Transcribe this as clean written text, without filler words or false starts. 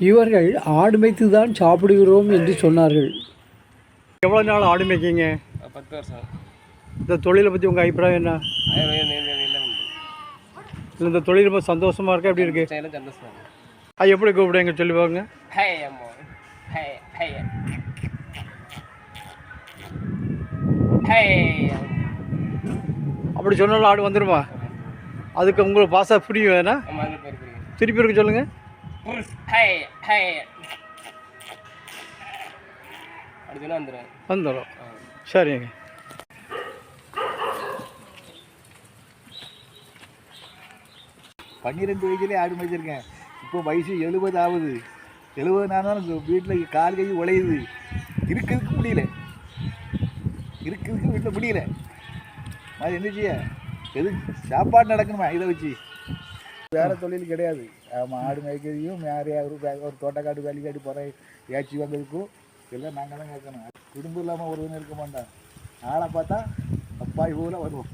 இவர்கள் ஆடு மேய்த்து தான் சாப்பிடுகிறோம் என்று சொன்னார்கள். எவ்வளோ நாள் ஆடு மேய்க்கிங்க? 10 வருஷம். இந்த தொழிலை பற்றி உங்கள் அபிப்பிராயம் என்ன? இந்த தொழில் ரொம்ப சந்தோஷமாக இருக்கா? எப்படி இருக்கு? அது எப்படி கூப்பிடுங்க சொல்லுவாங்க? அப்படி சொன்னாலும் ஆடு வந்துடுமா? அதுக்கு உங்களுக்கு பாசா புரியும் வேணா? திருப்பி இருக்க சொல்லுங்க. வந்துடும். சரிங்க. பன்னிரெண்டு வயசுலேயே ஆடு மேய்ச்சிருக்கேன். இப்போ வயசு 70 ஆகுது. 70 நாளும் வீட்டில் கால் கை உழையுது. இருக்கிறதுக்கு முடியல. வீட்டில் முடியல. அது என்ன செய்ய? எது சாப்பாடு நடக்கணுமா இதை வச்சு? வேறு தொழில் கிடையாது. ஆமாம், ஆடு மேய்க்கிறதையும் நிறையா ஒரு தோட்டக்காடு வேலைக்காடு போகிற ஏச்சி வந்ததுக்கும் எல்லாம் நாங்கள் தான் கேட்கணும். குடும்பம் இல்லாமல் ஒருவனும் இருக்க மாட்டான். ஆளை பார்த்தா அப்பா இவ்வளோ வருவோம்.